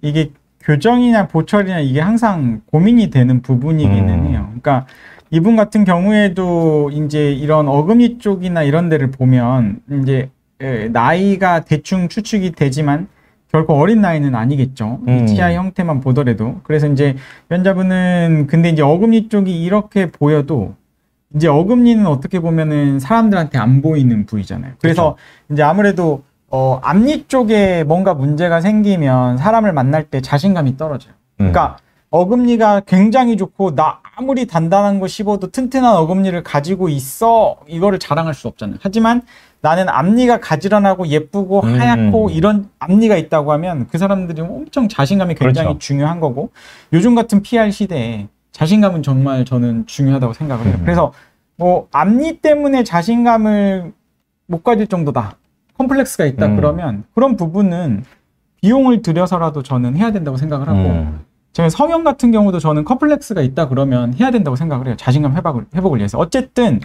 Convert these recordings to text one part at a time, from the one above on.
이게 교정이나 보철이나 이게 항상 고민이 되는 부분이기는 해요. 그러니까 이분 같은 경우에도 이제 이런 어금니 쪽이나 이런 데를 보면 이제 나이가 대충 추측이 되지만 결코 어린 나이는 아니겠죠. 이 치아 형태만 보더라도. 그래서 이제 환자분은 근데 이제 어금니 쪽이 이렇게 보여도 이제 어금니는 어떻게 보면은 사람들한테 안 보이는 부위잖아요. 그래서 이제 아무래도 앞니 쪽에 뭔가 문제가 생기면 사람을 만날 때 자신감이 떨어져요. 그러니까 어금니가 굉장히 좋고 나 아무리 단단한 거 씹어도 튼튼한 어금니를 가지고 있어 이거를 자랑할 수 없잖아요. 하지만 나는 앞니가 가지런하고 예쁘고 하얗고 이런 앞니가 있다고 하면 그 사람들이 엄청 자신감이 굉장히 그렇죠. 중요한 거고 요즘 같은 PR 시대에 자신감은 정말 저는 중요하다고 생각을 해요. 그래서 뭐 앞니 때문에 자신감을 못 가질 정도다. 컴플렉스가 있다 그러면 그런 부분은 비용을 들여서라도 저는 해야 된다고 생각을 하고 제가 성형 같은 경우도 저는 컴플렉스가 있다 그러면 해야 된다고 생각을 해요. 자신감 회복을 위해서. 어쨌든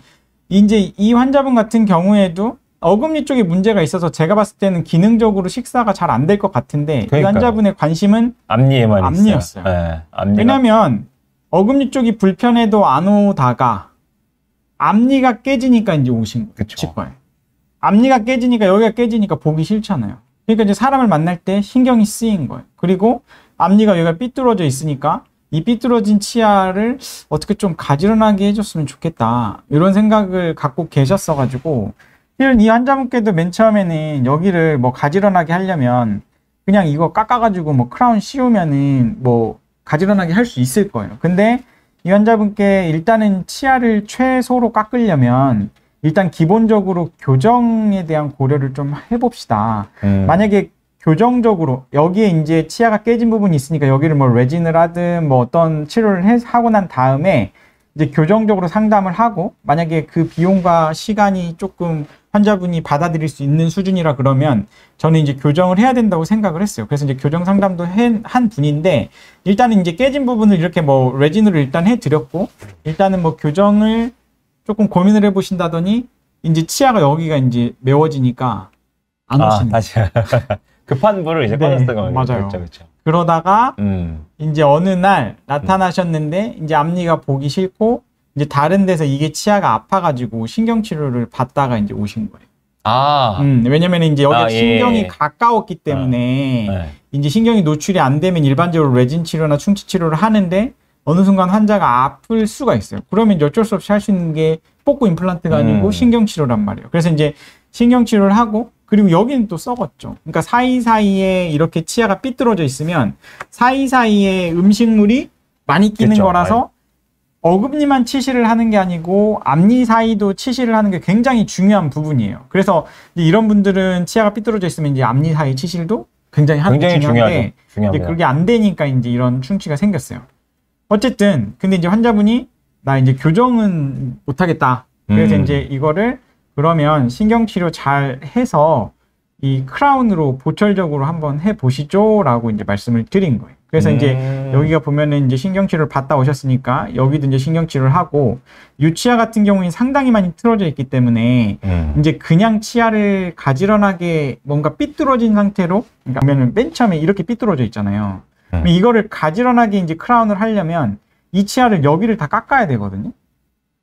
이제 이 환자분 같은 경우에도 어금니 쪽에 문제가 있어서 제가 봤을 때는 기능적으로 식사가 잘 안 될 것 같은데 이 환자분의 관심은 앞니에만 앞니였어요. 네, 앞니가. 왜냐면 어금니 쪽이 불편해도 안 오다가 앞니가 깨지니까 이제 오신 거예요. 치과에. 앞니가 깨지니까 여기가 깨지니까 보기 싫잖아요. 그러니까 이제 사람을 만날 때 신경이 쓰인 거예요. 그리고 앞니가 여기가 삐뚤어져 있으니까 이 삐뚤어진 치아를 어떻게 좀 가지런하게 해줬으면 좋겠다. 이런 생각을 갖고 계셨어가지고 이 환자분께도 맨 처음에는 여기를 뭐 가지런하게 하려면 그냥 이거 깎아가지고 뭐 크라운 씌우면은 뭐 가지런하게 할 수 있을 거예요. 근데 이 환자분께 일단은 치아를 최소로 깎으려면 일단 기본적으로 교정에 대한 고려를 좀 해봅시다. 만약에 교정적으로 여기에 이제 치아가 깨진 부분이 있으니까 여기를 뭐 레진을 하든 뭐 어떤 치료를 하고 난 다음에 이제 교정적으로 상담을 하고 만약에 그 비용과 시간이 조금 환자분이 받아들일 수 있는 수준이라 그러면 저는 이제 교정을 해야 된다고 생각을 했어요. 그래서 이제 교정 상담도 한 분인데 일단은 이제 깨진 부분을 이렇게 뭐 레진으로 일단 해드렸고 일단은 뭐 교정을 조금 고민을 해보신다더니 이제 치아가 여기가 이제 메워지니까 안 오시는 다시 급한 불을 이제 꺼냈던 거예요. 맞아요. 그렇죠. 그러다가 이제 어느 날 나타나셨는데 이제 앞니가 보기 싫고 이제 다른 데서 이게 치아가 아파가지고 신경치료를 받다가 이제 오신 거예요. 왜냐면 이제 여기가 신경이 가까웠기 때문에 이제 신경이 노출이 안 되면 일반적으로 레진 치료나 충치 치료를 하는데 어느 순간 환자가 아플 수가 있어요. 그러면 어쩔 수 없이 할 수 있는 게 복구 임플란트가 아니고 신경치료란 말이에요. 그래서 이제 신경치료를 하고 그리고 여기는 또 썩었죠. 그러니까 사이사이에 이렇게 치아가 삐뚤어져 있으면 사이사이에 음식물이 많이 끼는 거라서 어금니만 치실을 하는 게 아니고 앞니 사이도 치실을 하는 게 굉장히 중요한 부분이에요. 그래서 이런 분들은 치아가 삐뚤어져 있으면 이제 앞니 사이 치실도 굉장히 중요한데 이제 그게 안 되니까 이제 이런 충치가 생겼어요. 어쨌든 근데 이제 환자분이 나 이제 교정은 못하겠다. 그래서 이제 이거를 그러면 신경치료 잘 해서 이 크라운으로 보철적으로 한번 해보시죠 라고 이제 말씀을 드린 거예요. 그래서 이제 여기가 보면은 이제 신경치료를 받다 오셨으니까 여기도 이제 신경치료를 하고 유치아 같은 경우는 상당히 많이 틀어져 있기 때문에 이제 그냥 치아를 가지런하게 뭔가 삐뚤어진 상태로 그러니까 보면은 맨 처음에 이렇게 삐뚤어져 있잖아요. 이거를 가지런하게 이제 크라운을 하려면 이 치아를 여기를 다 깎아야 되거든요.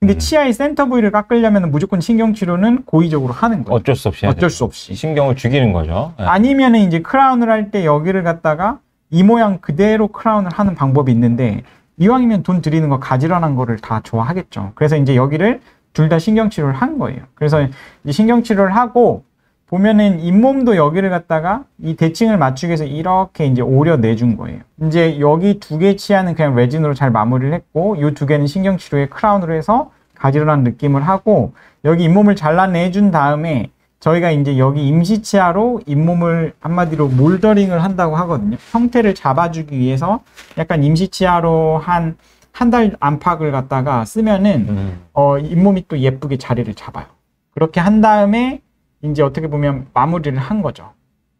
근데 치아의 센터 부위를 깎으려면 무조건 신경치료는 고의적으로 하는 거예요. 어쩔 수 없이. 신경을 죽이는 거죠. 아니면은 이제 크라운을 할 때 여기를 갖다가 이 모양 그대로 크라운을 하는 방법이 있는데 이왕이면 돈 들이는 거 가지런한 거를 다 좋아하겠죠. 그래서 이제 여기를 둘 다 신경치료를 한 거예요. 그래서 이제 신경치료를 하고 보면은 잇몸도 여기를 갖다가 이 대칭을 맞추기 위해서 이렇게 이제 오려 내준 거예요. 이제 여기 두 개 치아는 그냥 레진으로 잘 마무리를 했고 이 두 개는 신경치료에 크라운으로 해서 가지런한 느낌을 하고 여기 잇몸을 잘라내준 다음에 저희가 이제 여기 임시치아로 잇몸을 한마디로 몰더링을 한다고 하거든요. 형태를 잡아주기 위해서 약간 임시치아로 한 달 안팎을 갖다가 쓰면은 잇몸이 또 예쁘게 자리를 잡아요. 그렇게 한 다음에 이제 어떻게 보면 마무리를 한 거죠.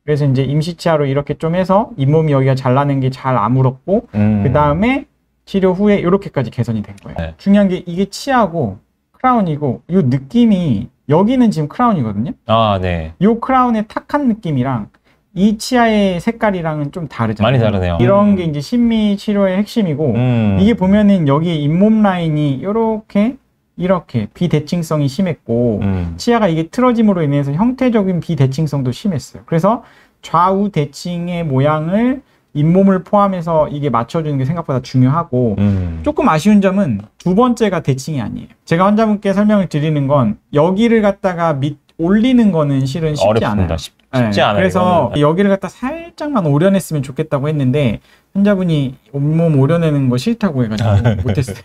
그래서 이제 임시치아로 이렇게 좀 해서 잇몸이 여기가 잘라낸 게 잘 아물었고 그 다음에 치료 후에 이렇게까지 개선이 된 거예요. 네. 중요한 게 이게 치아고 크라운이고 이 느낌이 여기는 지금 크라운이거든요. 네. 이 크라운의 탁한 느낌이랑 이 치아의 색깔이랑은 좀 다르잖아요. 많이 다르네요. 이런 게 이제 심미 치료의 핵심이고 이게 보면은 여기 잇몸 라인이 이렇게 비대칭성이 심했고 치아가 이게 틀어짐으로 인해서 형태적인 비대칭성도 심했어요. 그래서 좌우 대칭의 모양을 잇몸을 포함해서 이게 맞춰주는 게 생각보다 중요하고 조금 아쉬운 점은 두 번째가 대칭이 아니에요. 제가 환자분께 설명을 드리는 건 여기를 갖다가 올리는 거는 실은 쉽지 어렵습니다. 않아요. 쉽지 않아요. 그래서 이거는. 여기를 갖다 살짝만 오려냈으면 좋겠다고 했는데 환자분이 잇몸 오려내는 거 싫다고 해가지고 못했어요.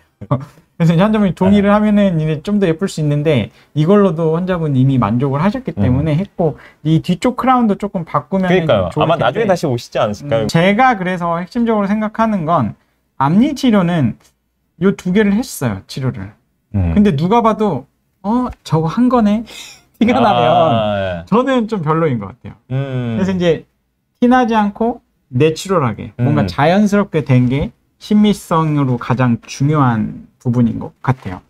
그래서 이제 환자분이 동의를 하면은 이제 좀 더 예쁠 수 있는데 이걸로도 환자분이 이미 만족을 하셨기 때문에 했고 이 뒤쪽 크라운도 조금 바꾸면 그러니까요. 좋을 아마 텐데 나중에 다시 오시지 않으실까요? 제가 그래서 핵심적으로 생각하는 건 앞니 치료는 요 두 개를 했어요, 치료를. 근데 누가 봐도 저거 한 거네 티가 나면 저는 좀 별로인 것 같아요. 그래서 이제 티나지 않고 내추럴하게 뭔가 자연스럽게 된 게 친미성으로 가장 중요한 부분인 것 같아요.